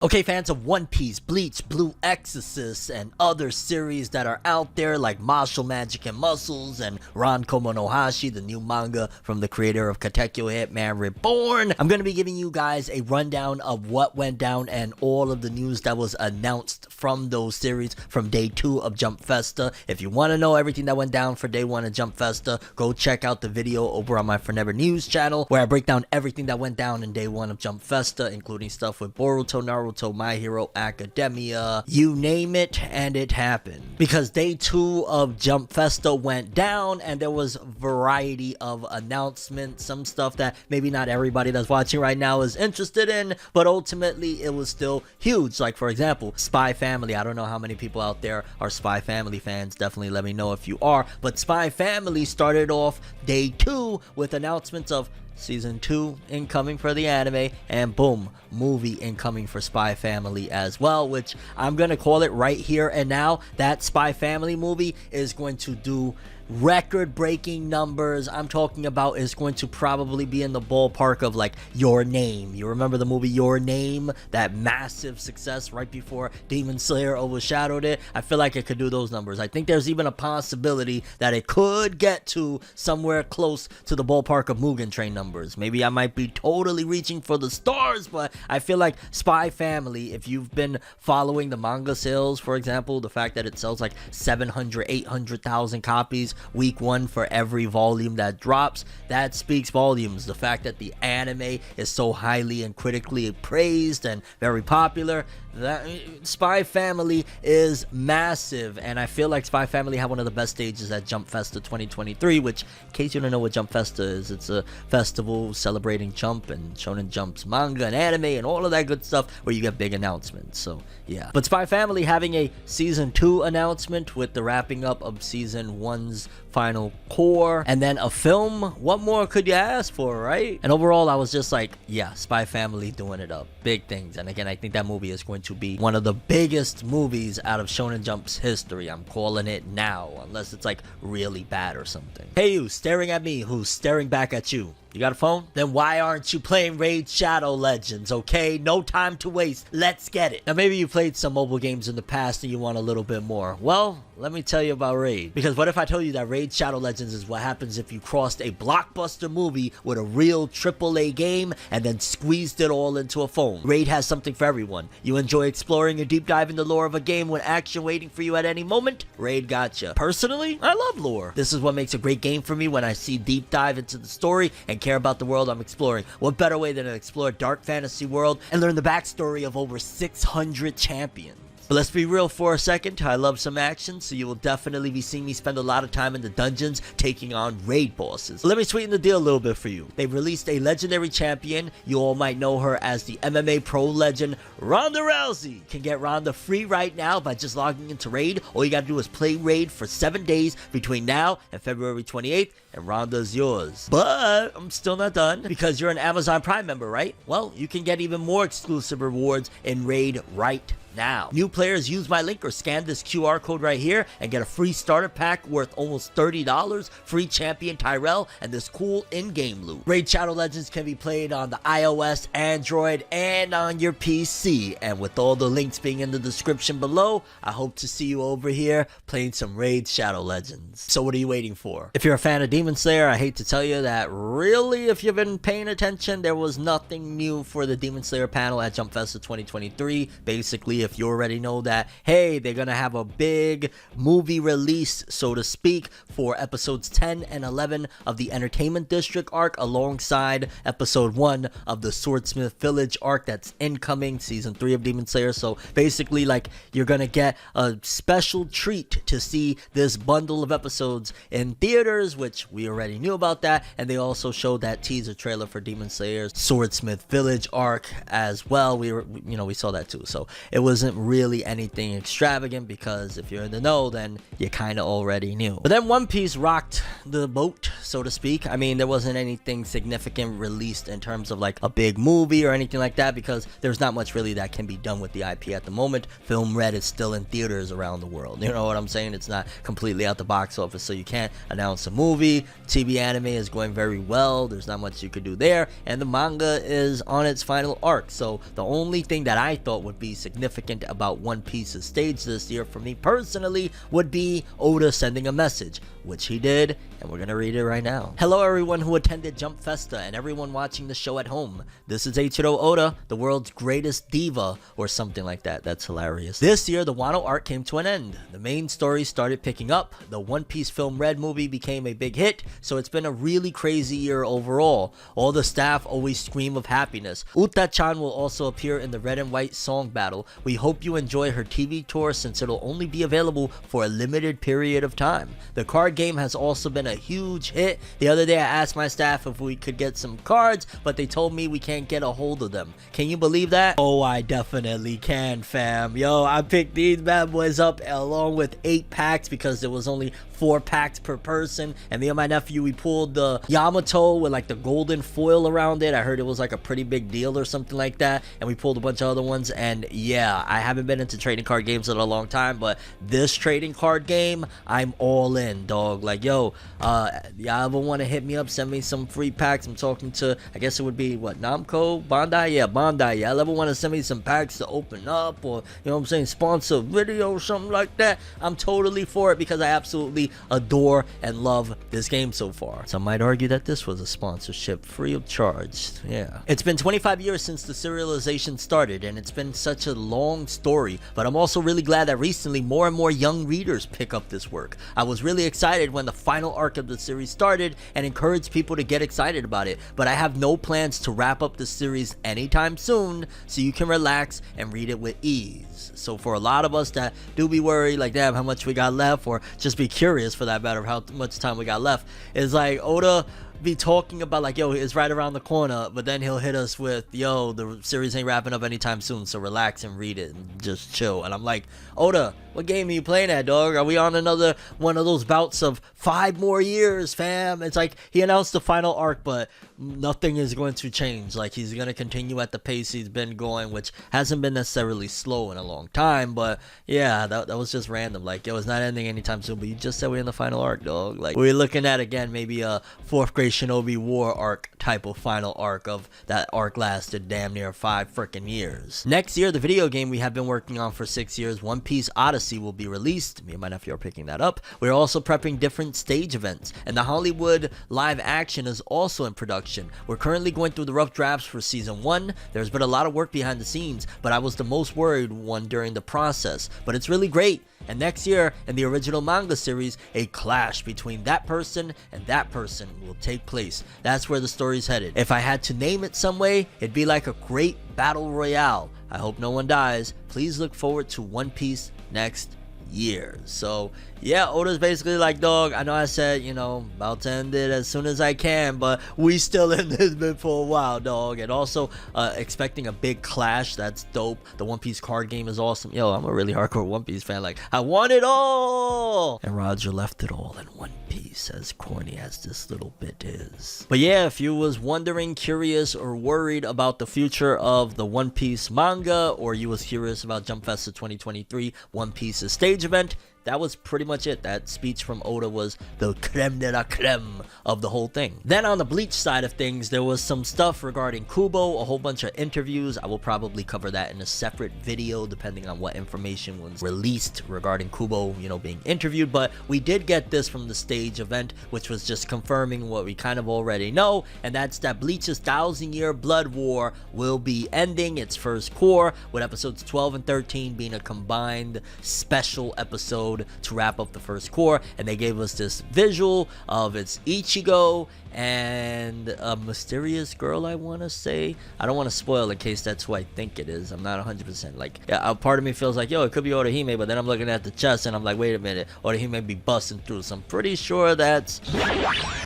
Okay, fans of One Piece, Bleach, Blue Exorcist, and other series that are out there like Mashle, Magic and Muscles, and Ron Komonohashi, the new manga from the creator of Katekyo Hitman Reborn. I'm going to be giving you guys a rundown of what went down and all of the news that was announced from those series from day 2 of Jump Festa. If you want to know everything that went down for day 1 of Jump Festa, go check out the video over on my ForneverWorld News channel where I break down everything that went down in day 1 of Jump Festa, including stuff with Boruto, Naruto, My Hero Academia, you name it, and it happened. Because day 2 of Jump Festa went down and there was a variety of announcements, some stuff that maybe not everybody that's watching right now is interested in, but ultimately it was still huge. Like, for example, Spy Family. I don't know how many people out there are Spy Family fans. Definitely let me know if you are. But Spy Family started off day 2 with announcements of Season 2 incoming for the anime, and boom, movie incoming for Spy Family as well, which I'm gonna call it right here and now. That Spy Family movie is going to do record-breaking numbers. I'm talking about is going to probably be in the ballpark of like Your Name. You remember the movie Your Name? That massive success right before Demon Slayer overshadowed it. I feel like it could do those numbers. I think there's even a possibility that it could get to somewhere close to the ballpark of Mugen Train numbers. Maybe I might be totally reaching for the stars, but I feel like Spy Family, if you've been following the manga sales, for example, the fact that it sells like 700, 800,000 copies week 1 for every volume that drops, that speaks volumes. The fact that the anime is so highly and critically praised and very popular, that Spy Family is massive. And I feel like Spy Family had one of the best stages at Jump Festa 2023, which, in case you don't know what Jump Festa is, it's a festival celebrating Jump and Shonen Jump's manga and anime and all of that good stuff where you get big announcements. So yeah, but Spy Family having a season 2 announcement with the wrapping up of season 1's final core, and then a film. What more could you ask for, right? And overall, I was just like, yeah, Spy Family doing it up, big things. And again, I think that movie is going to be one of the biggest movies out of Shonen Jump's history. I'm calling it now, unless it's like really bad or something. Hey, you staring at me, who's staring back at you? You got a phone? Then why aren't you playing Raid Shadow Legends, okay? No time to waste. Let's get it. Now, maybe you played some mobile games in the past and you want a little bit more. Well, let me tell you about Raid. Because what if I told you that Raid Shadow Legends is what happens if you crossed a blockbuster movie with a real AAA game and then squeezed it all into a phone? Raid has something for everyone. You enjoy exploring a deep dive in the lore of a game with action waiting for you at any moment? Raid gotcha. Personally, I love lore. This is what makes a great game for me when I see deep dive into the story and care about the world I'm exploring. What better way than to explore a dark fantasy world and learn the backstory of over 600 champions? But let's be real for a second, I love some action, so you will definitely be seeing me spend a lot of time in the dungeons taking on raid bosses. Let me sweeten the deal a little bit for you. They've released a legendary champion. You all might know her as the MMA pro legend, Ronda Rousey. You can get Ronda free right now by just logging into Raid. All you gotta do is play Raid for 7 days between now and February 28th, and Ronda's yours. But I'm still not done, because you're an Amazon Prime member, right? Well, you can get even more exclusive rewards in Raid right now. New players use my link or scan this QR code right here and get a free starter pack worth almost $30, free champion Tyrell, and this cool in-game loot. Raid Shadow Legends can be played on the iOS, Android, and on your PC. And with all the links being in the description below, I hope to see you over here playing some Raid Shadow Legends. So what are you waiting for? If you're a fan of Demon Slayer, I hate to tell you that really, if you've been paying attention, there was nothing new for the Demon Slayer panel at Jump Festa 2023. Basically, if you already know that, hey, they're gonna have a big movie release, so to speak, for episodes 10 and 11 of the Entertainment District arc alongside episode 1 of the Swordsmith Village arc that's incoming, season 3 of Demon Slayer. So basically, like, you're gonna get a special treat to see this bundle of episodes in theaters, which we already knew about that, and they also showed that teaser trailer for Demon Slayer's Swordsmith Village arc as well. We saw that too, so it wasn't really really anything extravagant, because if you're in the know, then you kind of already knew. But then One Piece rocked the boat, so to speak. I mean, there wasn't anything significant released in terms of like a big movie or anything like that, because there's not much really that can be done with the IP at the moment. Film Red is still in theaters around the world. You know what I'm saying? It's not completely out the box office, so you can't announce a movie. TV anime is going very well. There's not much you could do there, and the manga is on its final arc. So the only thing that I thought would be significant about One Piece's stage this year for me personally would be Oda sending a message, which he did, and we're gonna read it right now. Hello everyone who attended Jump Festa and everyone watching the show at home. This is Eiichiro Oda, the world's greatest diva, or something like that. That's hilarious. This year, the Wano arc came to an end. The main story started picking up. The One Piece Film Red movie became a big hit, so it's been a really crazy year overall. All the staff always scream of happiness. Uta-chan will also appear in the Red and White song battle. We hope you enjoy her TV tour, since it'll only be available for a limited period of time. The card game has also been a huge hit. The other day I asked my staff if we could get some cards, but they told me we can't get a hold of them. Can you believe that? Oh, I definitely can, fam. Yo, I picked these bad boys up along with 8 packs because there was only 4 packs per person, and me and my nephew, we pulled the Yamato with like the golden foil around it. I heard it was like a pretty big deal or something like that, and we pulled a bunch of other ones. And yeah, I haven't been into trading card games in a long time, but this trading card game, I'm all in, dog. Like, yo, y'all ever want to hit me up, send me some free packs? I'm talking to, I guess it would be what, Namco, Bandai? Yeah, Bandai. Y'all ever want to send me some packs to open up, or you know what I'm saying, sponsor a video or something like that? I'm totally for it, because I absolutely adore and love this game so far. Some might argue that this was a sponsorship free of charge. Yeah, it's been 25 years since the serialization started, and it's been such a long story, but I'm also really glad that recently more and more young readers pick up this work. I was really excited when the final arc of the series started and encouraged people to get excited about it, but I have no plans to wrap up the series anytime soon, so you can relax and read it with ease. So for a lot of us that do be worried, like, damn, how much we got left, or just be curious for that matter of how much time we got left, is like Oda be talking about like, yo, it's right around the corner, but then he'll hit us with, yo, the series ain't wrapping up anytime soon, so relax and read it and just chill. And I'm like, Oda, what game are you playing at, dog? Are we on another one of those bouts of 5 more years, fam? It's like he announced the final arc, but nothing is going to change. Like, he's going to continue at the pace he's been going, which hasn't been necessarily slow in a long time. But yeah, that was just random. Like, it was not ending anytime soon, but you just said we're in the final arc, dog. Like, we're looking at, again, maybe a 4th grade Shinobi War arc type of final arc. Of that arc lasted damn near 5 freaking years. Next year, the video game we have been working on for 6 years, One Piece Odyssey, will be released. Me and my nephew are picking that up. We're also prepping different stage events, and the Hollywood live action is also in production. We're currently going through the rough drafts for season 1. There's been a lot of work behind the scenes, but I was the most worried one during the process. But it's really great. And next year, in the original manga series, a clash between that person and that person will take place. That's where the story's headed. If I had to name it some way, it'd be like a great battle royale. I hope no one dies. Please look forward to One Piece next year. So yeah, Oda's basically like, dog, I know I said, you know, about to end it as soon as I can, but we still in this bit for a while, dog. And also expecting a big clash. That's dope. The One Piece card game is awesome. Yo, I'm a really hardcore One Piece fan. Like, I want it all, and Roger left it all in One Piece, as corny as this little bit is. But yeah, if you was wondering, curious, or worried about the future of the One Piece manga, or you was curious about Jump Festa 2023 One Piece's stage event, that was pretty much it. That speech from Oda was the creme de la creme of the whole thing. Then on the Bleach side of things, there was some stuff regarding Kubo, a whole bunch of interviews. I will probably cover that in a separate video depending on what information was released regarding Kubo, you know, being interviewed. But we did get this from the stage event, which was just confirming what we kind of already know, and that's that Bleach's 1,000-year blood war will be ending its first core, with episodes 12 and 13 being a combined special episode to wrap up the first core. And they gave us this visual of it's Ichigo and a mysterious girl, I want to say. I don't want to spoil in case that's who I think it is. I'm not 100%. Like, a part of me feels like, yo, it could be Orihime, but then I'm looking at the chest and I'm like, wait a minute, Orihime be busting through. So I'm pretty sure that's...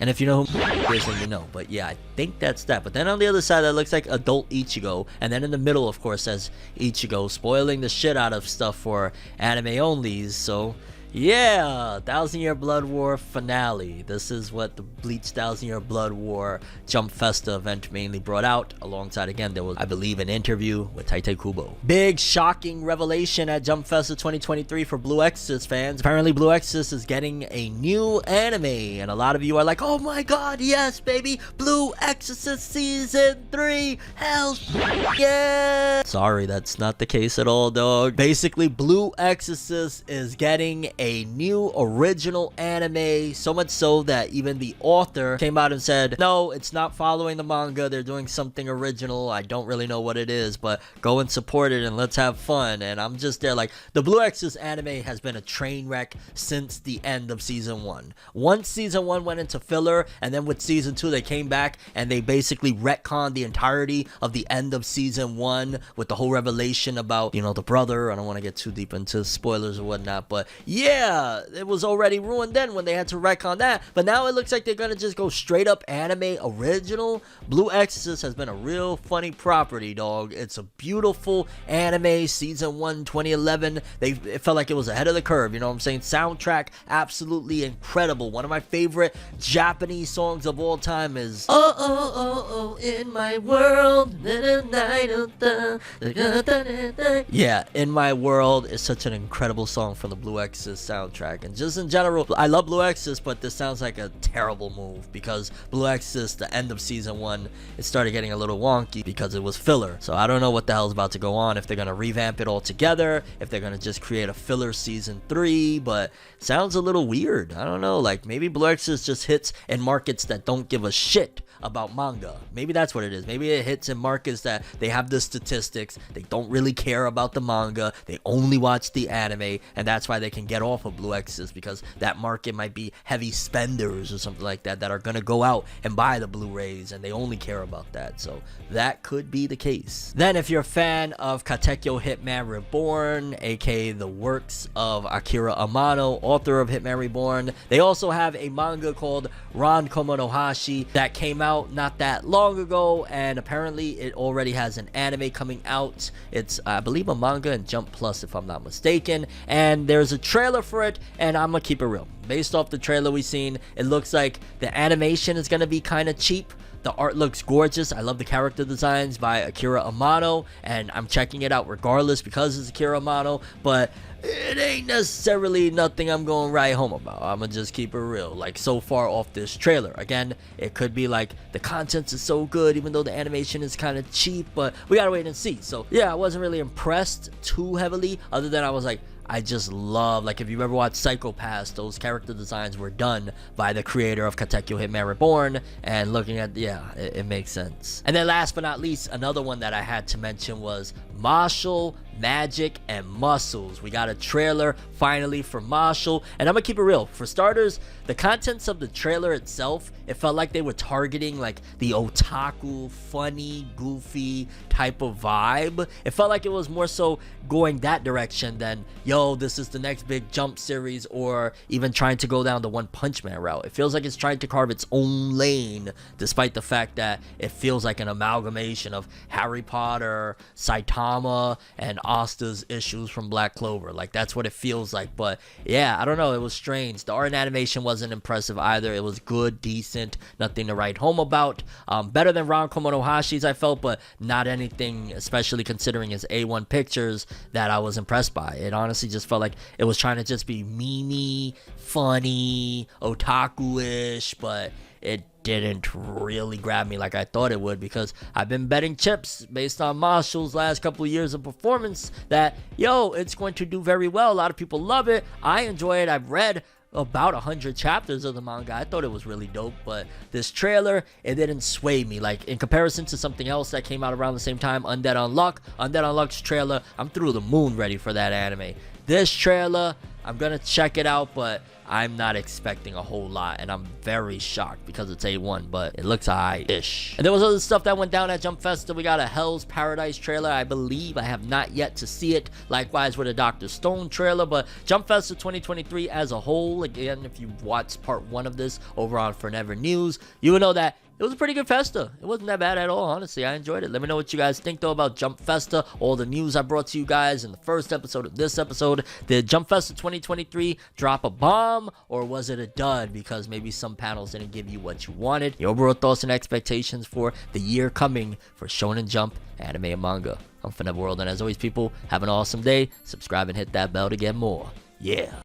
And if you know who it is, then you know. But yeah, I think that's that. But then on the other side, that looks like adult Ichigo. And then in the middle, of course, says Ichigo, spoiling the shit out of stuff for anime onlys. So... yeah, 1,000 Year Blood War finale. This is what the Bleach 1,000 Year Blood War Jump Festa event mainly brought out. Alongside, again, there was, I believe, an interview with Tite Kubo. Big, shocking revelation at Jump Festa 2023 for Blue Exorcist fans. Apparently, Blue Exorcist is getting a new anime. And a lot of you are like, oh my god, yes, baby. Blue Exorcist Season 3. Hell yeah. Sorry, that's not the case at all, dog. Basically, Blue Exorcist is getting a new original anime, so much so that even the author came out and said, no, it's not following the manga, they're doing something original, I don't really know what it is, but go and support it and let's have fun. And I'm just there like, the Blue Exorcist anime has been a train wreck since the end of season 1. Once season 1 went into filler, and then with season 2 they came back and they basically retconned the entirety of the end of season 1 with the whole revelation about, you know, the brother. I don't want to get too deep into spoilers or whatnot, but yeah, it was already ruined then when they had to retcon that. But now it looks like they're gonna just go straight up anime original. Blue Exorcist has been a real funny property, dog. It's a beautiful anime. Season 1 2011, it felt like it was ahead of the curve, you know what I'm saying? Soundtrack absolutely incredible. One of my favorite Japanese songs of all time is oh oh oh oh in my world. Yeah, In My World is such an incredible song from the Blue Exorcist soundtrack. And just in general, I love Blue Exorcist, but this sounds like a terrible move because Blue Exorcist, the end of season 1, it started getting a little wonky because it was filler. So I don't know what the hell's about to go on, if they're gonna revamp it all together, if they're gonna just create a filler season 3, but sounds a little weird. I don't know, like maybe Blue Exorcist just hits in markets that don't give a shit about manga. Maybe that's what it is. Maybe it hits in markets that they have the statistics, they don't really care about the manga, they only watch the anime, and that's why they can get off of Blue Exorcist, because that market might be heavy spenders or something like that are gonna go out and buy the Blu-rays, and they only care about that. So that could be the case. Then if you're a fan of Katekyo Hitman Reborn, aka the works of Akira Amano, author of Hitman Reborn, they also have a manga called Ran Komonohashi that came out not that long ago, and apparently it already has an anime coming out. It's, I believe, a manga in Jump Plus if I'm not mistaken, and there's a trailer for it, and I'm gonna keep it real. Based off the trailer we've seen, it looks like the animation is gonna be kind of cheap. The art looks gorgeous. I love the character designs by Akira Amano, and I'm checking it out regardless because it's Akira Amano, but it ain't necessarily nothing I'm going to write home about. I'm going to just keep it real. Like, so far off this trailer. Again, it could be like the content is so good even though the animation is kind of cheap, but we got to wait and see. So, yeah, I wasn't really impressed too heavily, other than I was like, I just love, like, if you ever watched Psycho Pass, those character designs were done by the creator of Katekyo Hitman Reborn, and looking at, yeah, it makes sense. And then last but not least, another one that I had to mention was Mashle, Magic, and Muscles. We got a trailer finally for Mashle, and I'm gonna keep it real. For starters, the contents of the trailer itself, it felt like they were targeting like the otaku, funny, goofy type of vibe. It felt like it was more so going that direction than, yo, this is the next big Jump series, or even trying to go down the One Punch Man route. It feels like it's trying to carve its own lane, despite the fact that it feels like an amalgamation of Harry Potter, Saitama, and Asta's issues from Black Clover. Like, that's what it feels like. But yeah, I don't know, it was strange. The art and animation wasn't impressive either. It was good, decent, nothing to write home about. Better than Ran Komonohashi's, I felt, but not anything, especially considering it's A1 Pictures, that I was impressed by. It honestly just felt like it was trying to just be memey, funny, otaku-ish, but it didn't really grab me like I thought it would, because I've been betting chips based on Mashle's last couple of years of performance that, yo, it's going to do very well. A lot of people love it. I enjoy it. I've read about 100 chapters of the manga. I thought it was really dope, but this trailer, it didn't sway me. Like, in comparison to something else that came out around the same time, Undead Unluck. Undead Unluck's trailer, I'm through the moon ready for that anime. This trailer, I'm gonna check it out, but I'm not expecting a whole lot, and I'm very shocked because it's A1, but it looks alright-ish. And there was other stuff that went down at Jump Festa. We got a Hell's Paradise trailer, I believe. I have not yet to see it. Likewise with a Dr. Stone trailer, but Jump Festa 2023 as a whole, again, if you watched part 1 of this over on Forever News, you will know that it was a pretty good Festa. It wasn't that bad at all, honestly. I enjoyed it. Let me know what you guys think, though, about Jump Festa. All the news I brought to you guys in the first episode of this episode. Did Jump Festa 2023 drop a bomb, or was it a dud because maybe some panels didn't give you what you wanted? Your overall thoughts and expectations for the year coming for Shonen Jump, anime, and manga. I'm ForneverWorld, and as always, people, have an awesome day. Subscribe and hit that bell to get more. Yeah.